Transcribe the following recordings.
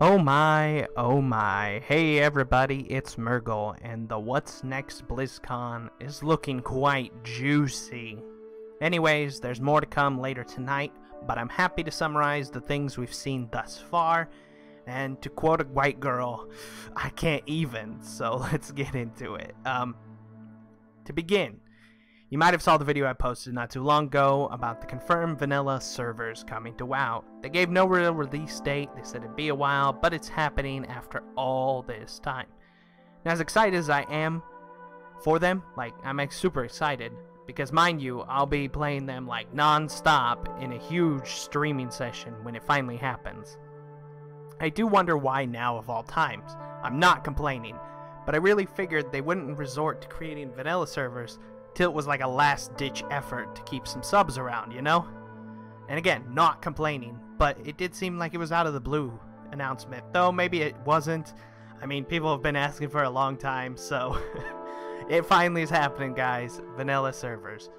Oh my, oh my. Hey everybody, it's Murgle, and the What's Next BlizzCon is looking quite juicy. Anyways, there's more to come later tonight, but I'm happy to summarize the things we've seen thus far, and to quote a white girl, I can't even, so let's get into it. To begin, you might have saw the video I posted not too long ago about the confirmed vanilla servers coming to WoW. They gave no real release date, they said it'd be a while, but it's happening after all this time. Now, as excited as I am for them, I'm super excited, because mind you, I'll be playing them non-stop in a huge streaming session when it finally happens. I do wonder why now of all times. I'm not complaining, but I really figured they wouldn't resort to creating vanilla servers till it was like a last-ditch effort to keep some subs around, you know? And again, not complaining, but it did seem like it was out of the blue announcement, though maybe it wasn't. I mean, people have been asking for a long time, so it finally is happening, guys. Vanilla servers.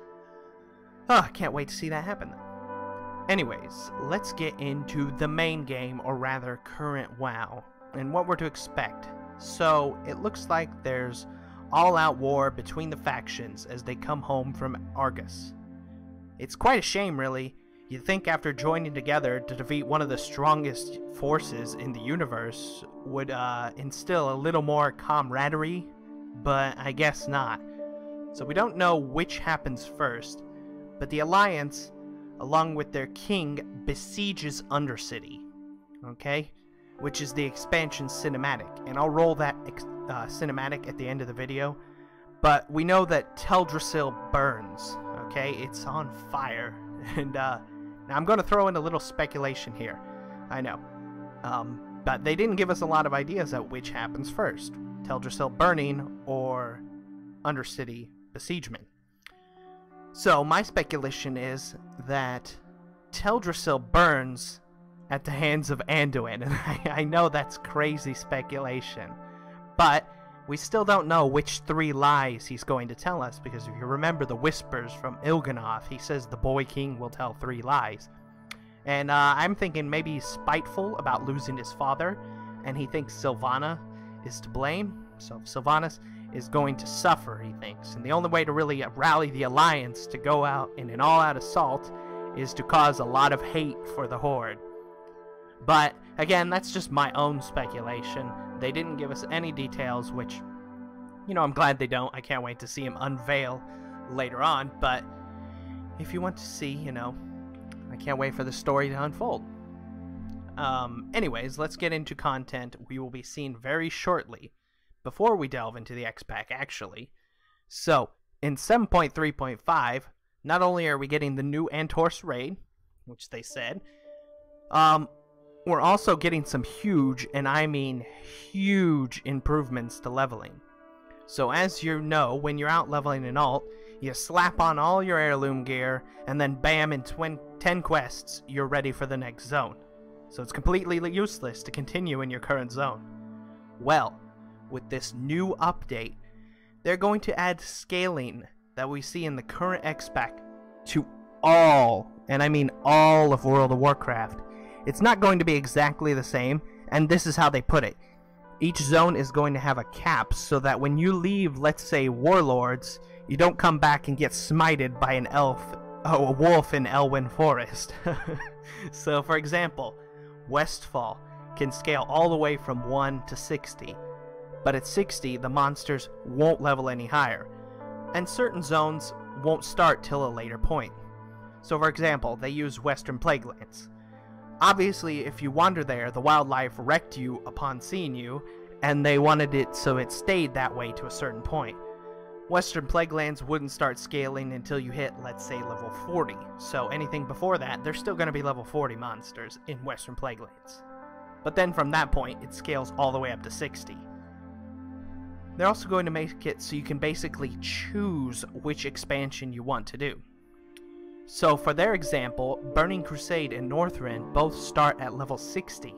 Oh, can't wait to see that happen, though. Anyways, let's get into the main game, or rather current WoW, and what we're to expect. So, it looks like there's all-out war between the factions as they come home from Argus. It's quite a shame, really. You'd think after joining together to defeat one of the strongest forces in the universe would instill a little more camaraderie, but I guess not. So we don't know which happens first, but the Alliance, along with their king, besieges Undercity, okay? Which is the expansion cinematic, and I'll roll that cinematic at the end of the video. But we know that Teldrassil burns, okay? It's on fire. And now I'm going to throw in a little speculation here. I know. But they didn't give us a lot of ideas at which happens first. Teldrassil burning or Undercity besiegement. So my speculation is that Teldrassil burns at the hands of Anduin, and I know that's crazy speculation, but we still don't know which 3 lies he's going to tell us, because if you remember the whispers from Il'gynoth, he says the boy king will tell 3 lies. And I'm thinking maybe he's spiteful about losing his father, and he thinks Sylvana is to blame, so Sylvanas is going to suffer, he thinks, and the only way to really rally the Alliance to go out in an all-out assault is to cause a lot of hate for the Horde. But, again, that's just my own speculation. They didn't give us any details, which, you know, I'm glad they don't. I can't wait to see him unveil later on, but if you want to see, you know, I can't wait for the story to unfold. Anyways, let's get into content we will be seeing very shortly, before we delve into the X-Pack, actually. So, in 7.3.5, not only are we getting the new Antor's raid, which they said, we're also getting some huge, and I mean huge, improvements to leveling. So as you know, when you're out leveling an alt, you slap on all your heirloom gear, and then bam, in 10 quests, you're ready for the next zone. So it's completely useless to continue in your current zone. Well, with this new update, they're going to add scaling that we see in the current X-Pack to all, and I mean all, of World of Warcraft. It's not going to be exactly the same, and this is how they put it. Each zone is going to have a cap, so that when you leave, let's say, Warlords, you don't come back and get smited by a wolf in Elwyn Forest. So, for example, Westfall can scale all the way from 1 to 60, but at 60, the monsters won't level any higher, and certain zones won't start till a later point. So, for example, they use Western Plaguelands. Obviously, if you wander there, the wildlife wrecked you upon seeing you, and they wanted it so it stayed that way to a certain point. Western Plaguelands wouldn't start scaling until you hit, let's say, level 40, so anything before that, there's still going to be level 40 monsters in Western Plaguelands. But then from that point, it scales all the way up to 60. They're also going to make it so you can basically choose which expansion you want to do. So for their example, Burning Crusade and Northrend both start at level 60,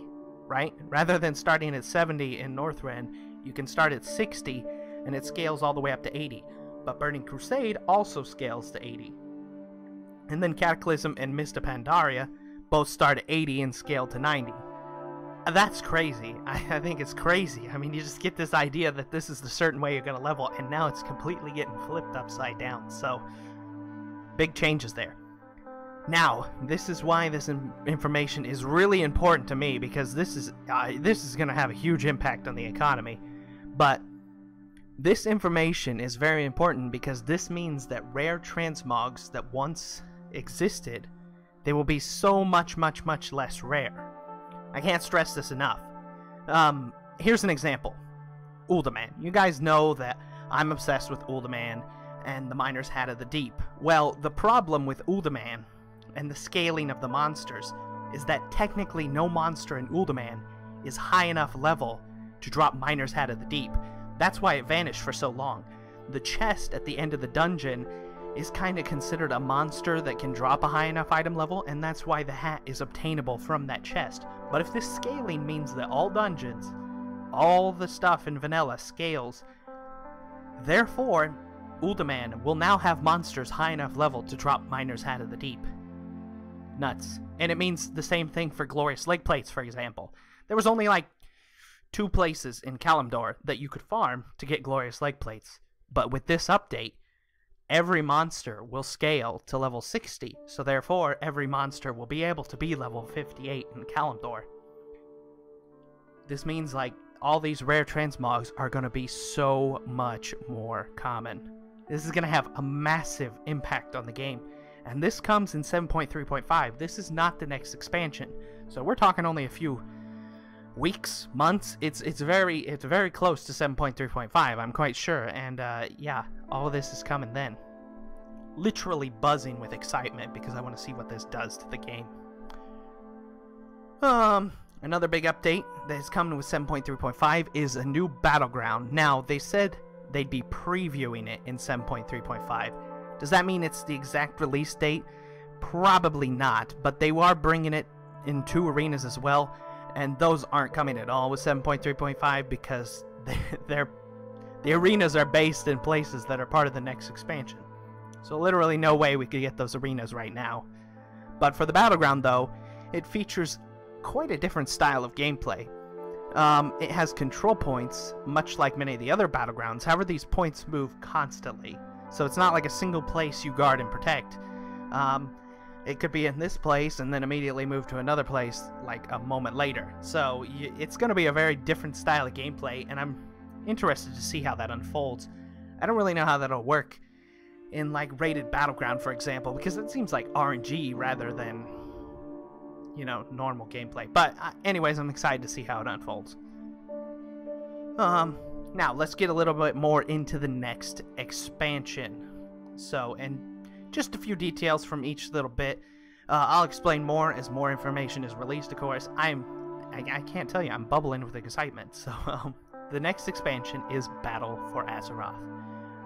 right? Rather than starting at 70 in Northrend, you can start at 60 and it scales all the way up to 80. But Burning Crusade also scales to 80. And then Cataclysm and Mist of Pandaria both start at 80 and scale to 90. That's crazy. I think it's crazy. I mean, you just get this idea that this is the certain way you're going to level, and now it's completely getting flipped upside down. So, big changes there. Now, this is why this information is really important to me, because this is going to have a huge impact on the economy. But this information is very important because this means that rare transmogs that once existed, they will be so much less rare. I can't stress this enough. Here's an example. Uldaman. You guys know that I'm obsessed with Uldaman and the Miner's Hat of the Deep. Well, the problem with Uldaman and the scaling of the monsters is that technically no monster in Uldaman is high enough level to drop Miner's Hat of the Deep. That's why it vanished for so long. The chest at the end of the dungeon is kind of considered a monster that can drop a high enough item level, and that's why the hat is obtainable from that chest. But if this scaling means that all dungeons, all the stuff in vanilla scales, therefore Uldaman will now have monsters high enough level to drop Miner's Hat of the Deep. Nuts. And it means the same thing for Glorious Leg Plates, for example. There was only like 2 places in Kalimdor that you could farm to get Glorious Leg Plates. But with this update, every monster will scale to level 60, so therefore every monster will be able to be level 58 in Kalimdor. This means like all these rare transmogs are going to be so much more common. This is going to have a massive impact on the game, and this comes in 7.3.5. This is not the next expansion, so we're talking only a few weeks, months. It's very close to 7.3.5, I'm quite sure, and yeah, all of this is coming then. Literally buzzing with excitement because I want to see what this does to the game. Another big update that is coming with 7.3.5 is a new Battleground. Now, they said they'd be previewing it in 7.3.5. Does that mean it's the exact release date? Probably not, but they are bringing it in 2 arenas as well, and those aren't coming at all with 7.3.5 because the arenas are based in places that are part of the next expansion. So literally no way we could get those arenas right now. But for the Battleground though, it features quite a different style of gameplay. It has control points, much like many of the other Battlegrounds. However, these points move constantly. So it's not like a single place you guard and protect. It could be in this place and then immediately move to another place like a moment later. So it's going to be a very different style of gameplay, and I'm interested to see how that unfolds. I don't really know how that'll work in like rated Battleground, for example, because it seems like RNG rather than, you know, normal gameplay. But anyways, I'm excited to see how it unfolds. Now let's get a little bit more into the next expansion. So, and just a few details from each little bit. I'll explain more as more information is released, of course. I can't tell you, I'm bubbling with excitement. So, the next expansion is Battle for Azeroth.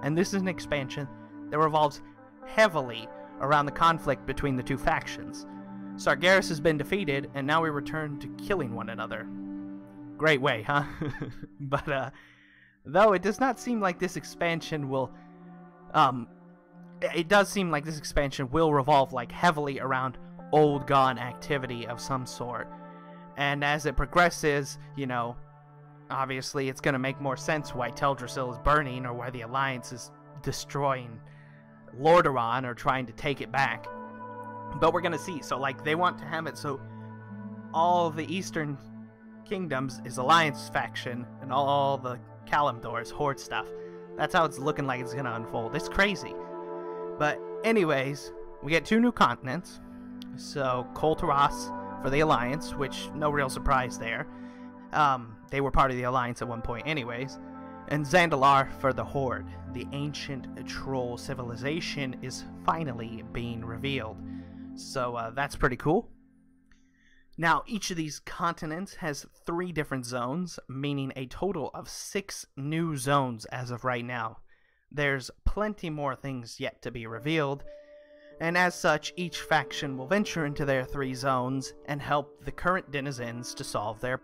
And this is an expansion that revolves heavily around the conflict between the 2 factions. Sargeras has been defeated, and now we return to killing one another. Great way, huh? But, though it does not seem like this expansion will, it does seem like this expansion will revolve like heavily around old gone activity of some sort. And as it progresses, you know, obviously it's going to make more sense why Teldrassil is burning or why the Alliance is destroying Lordaeron or trying to take it back. But we're going to see. So like they want to have it so all the Eastern Kingdoms is Alliance faction and all the Kalimdor is Horde stuff. That's how it's looking like it's going to unfold. It's crazy. But anyways, we get 2 new continents. So Kol Tiras for the Alliance, which no real surprise there. They were part of the Alliance at one point anyways. And Zandalar for the Horde. The ancient troll civilization is finally being revealed. So that's pretty cool. Now, each of these continents has 3 different zones, meaning a total of 6 new zones as of right now. There's plenty more things yet to be revealed, and as such, each faction will venture into their 3 zones and help the current denizens to solve their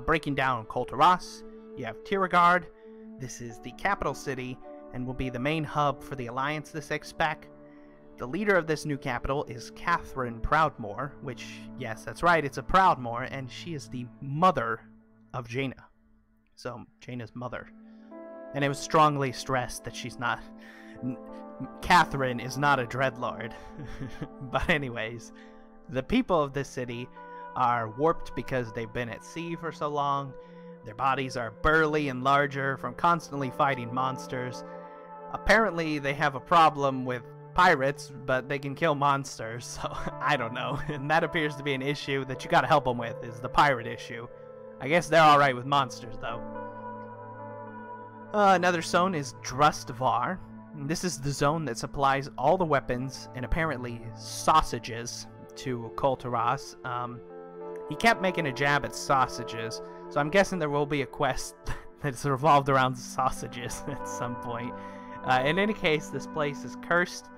breaking down Kol Tiras. You have Tiragard. This is the capital city and will be the main hub for the Alliance this X-Pack. The leader of this new capital is Catherine Proudmoore, which, yes, that's right, it's a Proudmoore, and she is the mother of Jaina. So, Jaina's mother. And it was strongly stressed that she's not... Catherine is not a dreadlord. But anyways, the people of this city are warped because they've been at sea for so long. Their bodies are burly and larger from constantly fighting monsters. Apparently they have a problem with pirates, but they can kill monsters, so I don't know. And that appears to be an issue that you gotta help them with, is the pirate issue. I guess they're alright with monsters, though. Another zone is Drustvar. This is the zone that supplies all the weapons and apparently sausages to Koltaras. He kept making a jab at sausages, so I'm guessing there will be a quest that's revolved around sausages at some point. In any case, this place is cursed,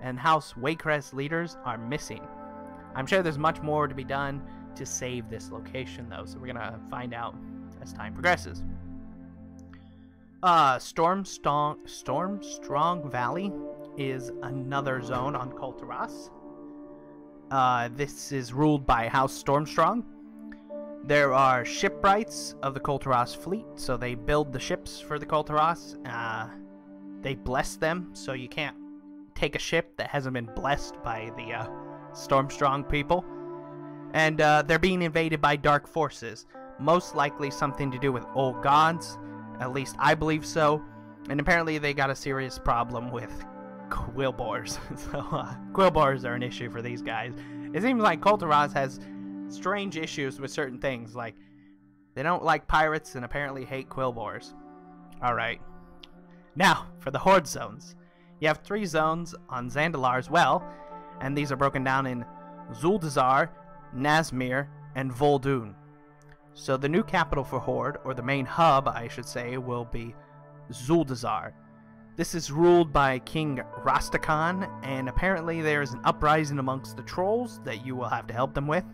and House Waycrest leaders are missing. I'm sure there's much more to be done to save this location, though, so we're gonna find out as time progresses. Stormstrong Valley is another zone on Koltaras. This is ruled by House Stormstrong. There are shipwrights of the Koltaras fleet, so they build the ships for the Koltaras. They bless them, so you can't take a ship that hasn't been blessed by the Stormstrong people. And they're being invaded by dark forces, most likely something to do with old gods. At least I believe so. And apparently they got a serious problem with Quillboars. So Quillboars are an issue for these guys. It seems like Koltaras has strange issues with certain things, like they don't like pirates and apparently hate Quillboars. Alright. Now, for the Horde zones. You have 3 zones on Zandalar as well, and these are broken down in Zuldazar, Nazmir, and Vol'dun. So the new capital for Horde, or the main hub, I should say, will be Zuldazar. This is ruled by King Rastakhan, and apparently there is an uprising amongst the trolls that you will have to help them with.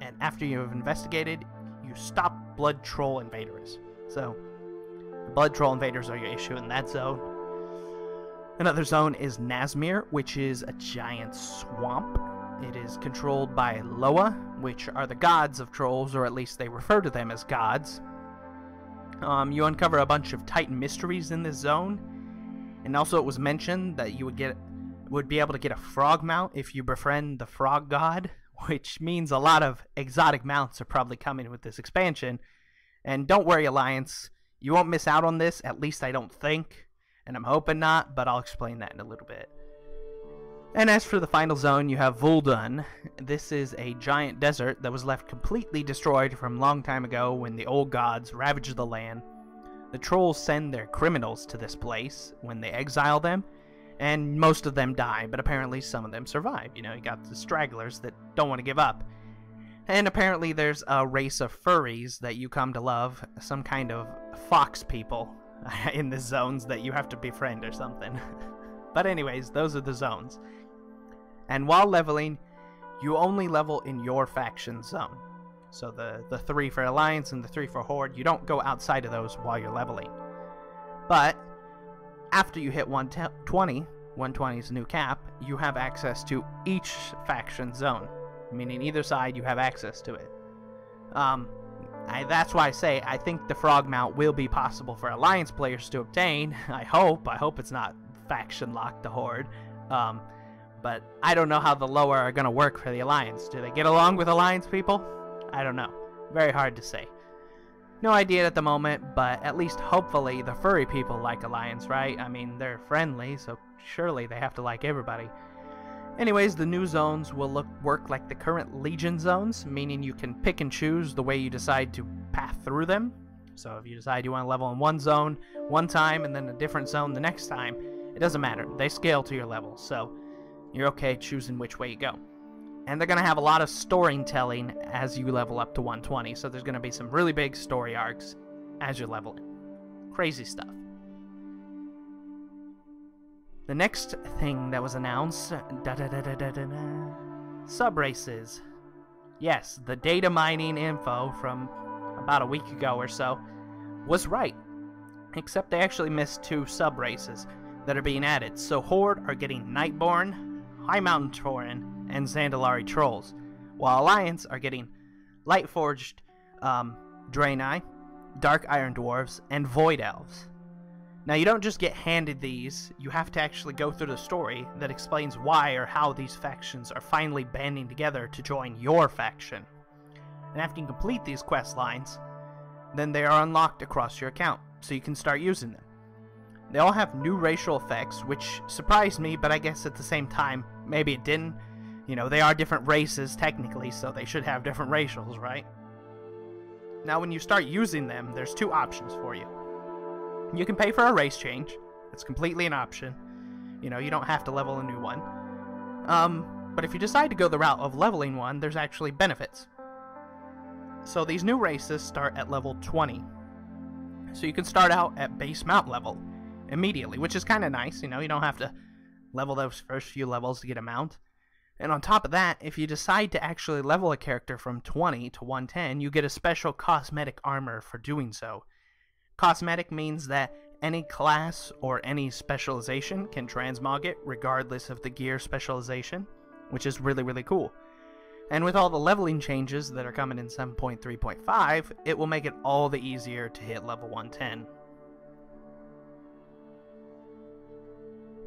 And after you have investigated, you stop blood troll invaders. So, the blood troll invaders are your issue in that zone. Another zone is Nazmir, which is a giant swamp. It is controlled by Loa, which are the gods of trolls, or at least they refer to them as gods. You uncover a bunch of Titan mysteries in this zone, and also it was mentioned that you would be able to get a frog mount if you befriend the frog god, which means a lot of exotic mounts are probably coming with this expansion. And don't worry, Alliance, you won't miss out on this, at least I don't think, and I'm hoping not, but I'll explain that in a little bit. And as for the final zone, you have Vol'dun. This is a giant desert that was left completely destroyed from a long time ago when the old gods ravaged the land. The trolls send their criminals to this place when they exile them, and most of them die, but apparently some of them survive. You know, you got the stragglers that don't want to give up. And apparently there's a race of furries that you come to love, some kind of fox people in the zones that you have to befriend or something. But anyways, those are the zones. And while leveling, you only level in your faction zone. So the 3 for Alliance and the 3 for Horde, you don't go outside of those while you're leveling. But after you hit 120, 120's new cap, you have access to each faction zone. Meaning either side you have access to it. That's why I say I think the frog mount will be possible for Alliance players to obtain. I hope it's not faction locked to Horde. But I don't know how the lower are going to work for the Alliance. Do they get along with Alliance people? I don't know. Very hard to say. No idea at the moment, but at least hopefully the furry people like Alliance, right? I mean, they're friendly, so surely they have to like everybody. Anyways, the new zones will work like the current Legion zones, meaning you can pick and choose the way you decide to path through them. So if you decide you want to level in one zone one time and then a different zone the next time, it doesn't matter. They scale to your level, so you're okay choosing which way you go. And they're going to have a lot of storytelling as you level up to 120, so there's going to be some really big story arcs as you're leveling. Crazy stuff. The next thing that was announced, sub-races. Yes, the data mining info from about a week ago or so was right, except they actually missed 2 sub-races that are being added. So Horde are getting Nightborn, High Mountain Tauren, and Zandalari Trolls, while Alliance are getting Lightforged Draenei, Dark Iron Dwarves, and Void Elves. Now, you don't just get handed these, you have to actually go through the story that explains why or how these factions are finally banding together to join your faction. And after you complete these quest lines, then they are unlocked across your account, so you can start using them. They all have new racial effects, which surprised me, but I guess at the same time, maybe it didn't. You know, they are different races, technically, so they should have different racials, right? Now, when you start using them, there's two options for you. You can pay for a race change. It's completely an option. You know, you don't have to level a new one. But if you decide to go the route of leveling one, there's actually benefits. So these new races start at level 20. So you can start out at base mount level immediately, which is kind of nice. You know, you don't have to level those first few levels to get a mount. And on top of that, if you decide to actually level a character from 20 to 110, you get a special cosmetic armor for doing so. Cosmetic means that any class or any specialization can transmog it regardless of the gear specialization, which is really, really cool. And with all the leveling changes that are coming in 7.3.5, it will make it all the easier to hit level 110.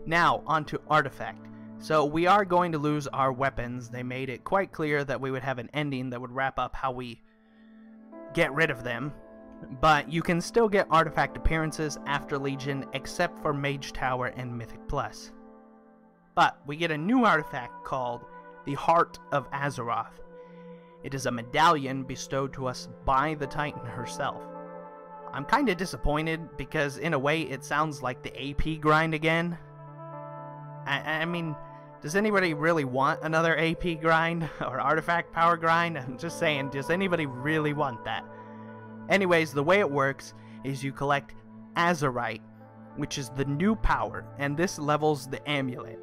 Now, onto Artifact. So we are going to lose our weapons. They made it quite clear that we would have an ending that would wrap up how we get rid of them. But you can still get Artifact appearances after Legion, except for Mage Tower and Mythic Plus. But we get a new artifact called the Heart of AZEROTH. It is a medallion bestowed to us by the Titan herself. I'm kinda disappointed because in a way it sounds like the AP grind again. I mean, does anybody really want another AP grind or artifact power grind? I'm just saying, does anybody really want that? Anyways, the way it works is you collect Azerite, which is the new power, and this levels the amulet.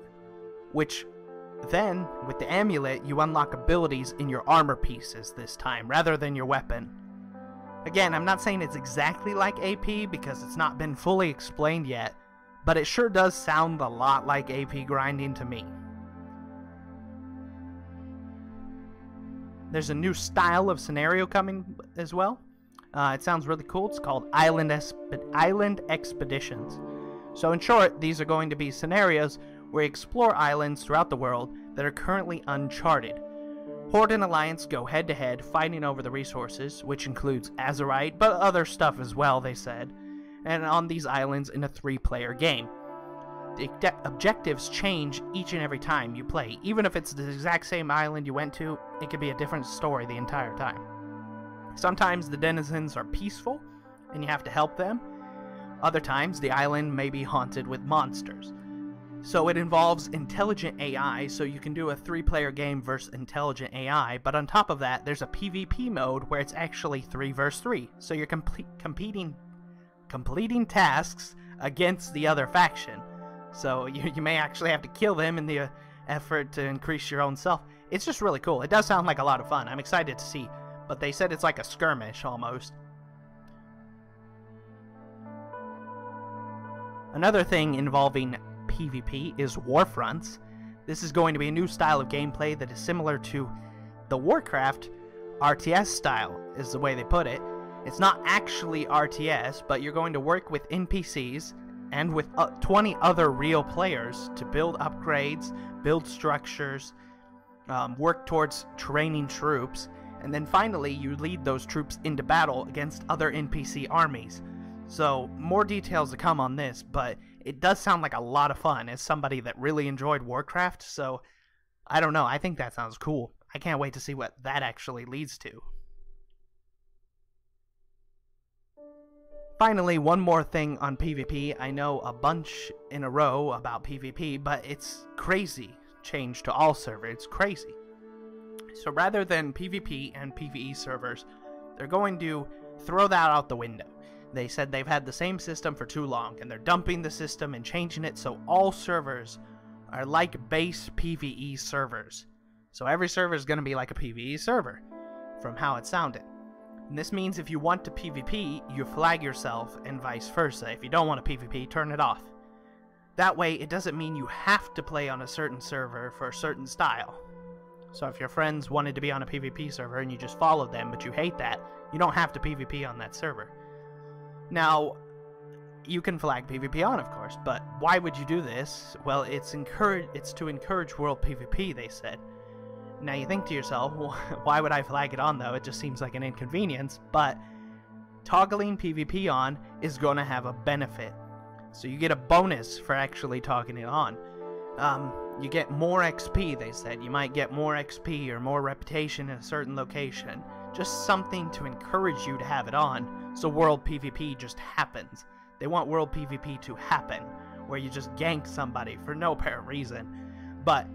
Which then, with the amulet, you unlock abilities in your armor pieces this time, rather than your weapon. Again, I'm not saying it's exactly like AP because it's not been fully explained yet, but it sure does sound a lot like AP grinding to me. There's a new style of scenario coming as well. It sounds really cool. It's called Island Expeditions. So in short, these are going to be scenarios where you explore islands throughout the world that are currently uncharted. Horde and Alliance go head-to-head, fighting over the resources, which includes Azerite, but other stuff as well, they said, and on these islands in a 3-player game. The objectives change each and every time you play. Even if it's the exact same island you went to, it could be a different story the entire time. Sometimes the denizens are peaceful, and you have to help them. Other times, the island may be haunted with monsters. So it involves intelligent AI, so you can do a 3-player game versus intelligent AI, but on top of that, there's a PvP mode where it's actually 3 versus 3. So you're completing tasks against the other faction. So you may actually have to kill them in the effort to increase your own self. It's just really cool. It does sound like a lot of fun. I'm excited to see. But they said it's like a skirmish, almost. Another thing involving PvP is Warfronts. This is going to be a new style of gameplay that is similar to the Warcraft RTS style, is the way they put it. It's not actually RTS, but you're going to work with NPCs and with 20 other real players to build upgrades, build structures, work towards training troops, and then finally you lead those troops into battle against other NPC armies. So more details to come on this, but it does sound like a lot of fun as somebody that really enjoyed Warcraft, so I don't know, I think that sounds cool. I can't wait to see what that actually leads to. Finally, one more thing on PvP. I know a bunch in a row about PvP, but it's crazy change to all servers. It's crazy. So rather than PvP and PvE servers, they're going to throw that out the window. They said they've had the same system for too long, and they're dumping the system and changing it so all servers are like base PvE servers. So every server is going to be like a PvE server, from how it sounded. And this means if you want to PvP, you flag yourself, and vice versa. If you don't want to PvP, turn it off. That way, it doesn't mean you have to play on a certain server for a certain style. So if your friends wanted to be on a PvP server and you just followed them, but you hate that, you don't have to PvP on that server. Now, you can flag PvP on, of course, but why would you do this? Well, it's to encourage world PvP, they said. Now you think to yourself, well, why would I flag it on though? It just seems like an inconvenience, but toggling PvP on is going to have a benefit. So you get a bonus for actually toggling it on. You get more XP, they said. You might get more XP or more reputation in a certain location. Just something to encourage you to have it on, so world PvP just happens. They want world PvP to happen, where you just gank somebody for no apparent reason. But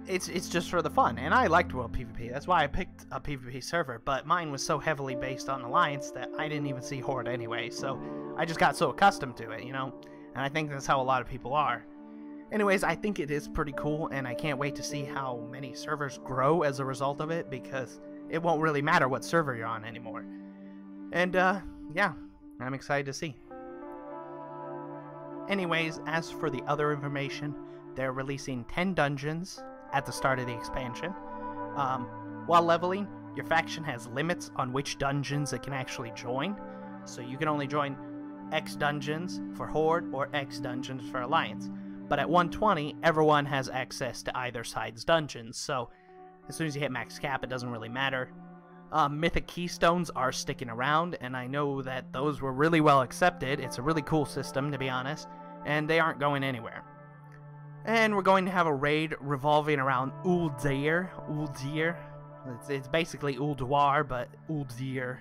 it's just for the fun, and I liked world PvP. That's why I picked a PvP server, but mine was so heavily based on Alliance that I didn't even see Horde anyway, so I just got so accustomed to it, you know? And I think that's how a lot of people are. Anyways, I think it is pretty cool, and I can't wait to see how many servers grow as a result of it, because it won't really matter what server you're on anymore. And, yeah, I'm excited to see. Anyways, as for the other information, they're releasing 10 dungeons at the start of the expansion. While leveling, your faction has limits on which dungeons it can actually join. So you can only join X dungeons for Horde or X dungeons for Alliance. But at 120, everyone has access to either side's dungeons. So as soon as you hit max cap, it doesn't really matter. Mythic Keystones are sticking around, and I know that those were really well accepted. It's a really cool system, to be honest, and they aren't going anywhere. And we're going to have a raid revolving around Uldir. It's basically Ulduar, but Uldir,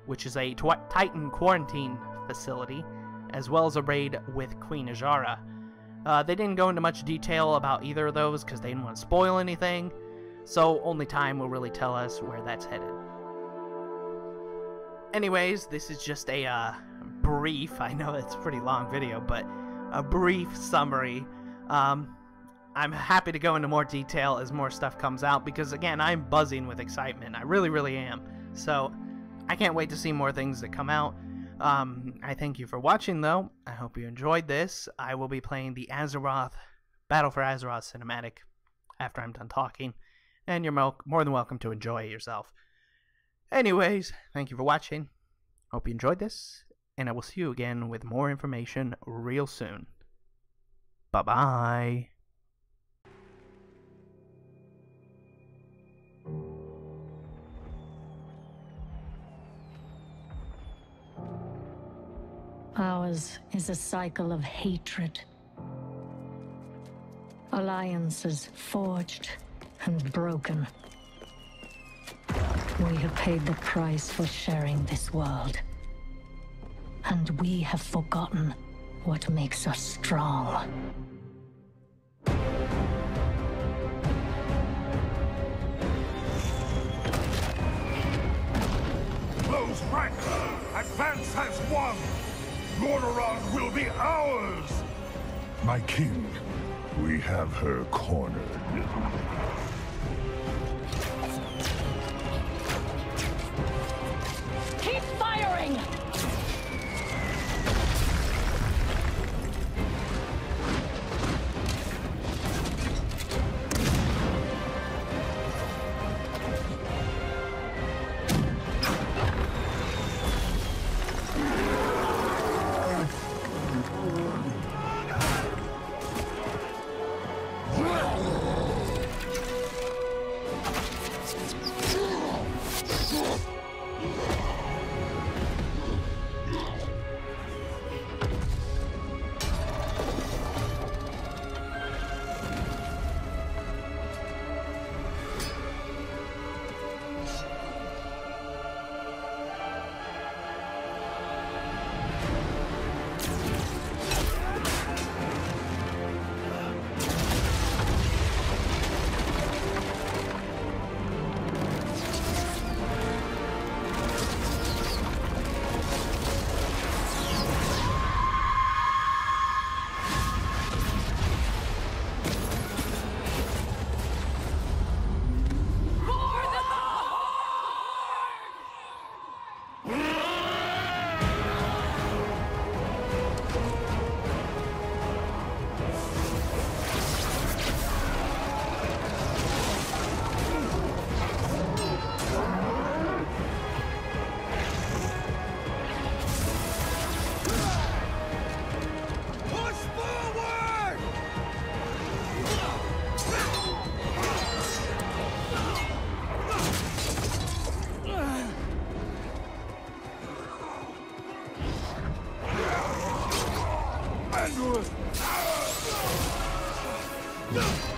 which is a Titan quarantine facility, as well as a raid with Queen Ajara. They didn't go into much detail about either of those because they didn't want to spoil anything, so only time will really tell us where that's headed. Anyways, this is just a brief, I know it's a pretty long video, but a brief summary. I'm happy to go into more detail as more stuff comes out because, again, I'm buzzing with excitement. I really, really am. So I can't wait to see more things that come out. I thank you for watching, though. I hope you enjoyed this. I will be playing the AZEROTH Battle for Azeroth cinematic after I'm done talking, and you're more than welcome to enjoy it yourself. Anyways, thank you for watching. Hope you enjoyed this, and I will see you again with more information real soon. Bye-bye. Ours is a cycle of hatred. Alliances forged and broken. We have paid the price for sharing this world. And we have forgotten what makes us strong. Close ranks! Advance has won! Lordaeron will be ours! My king, we have her cornered. Keep firing! No.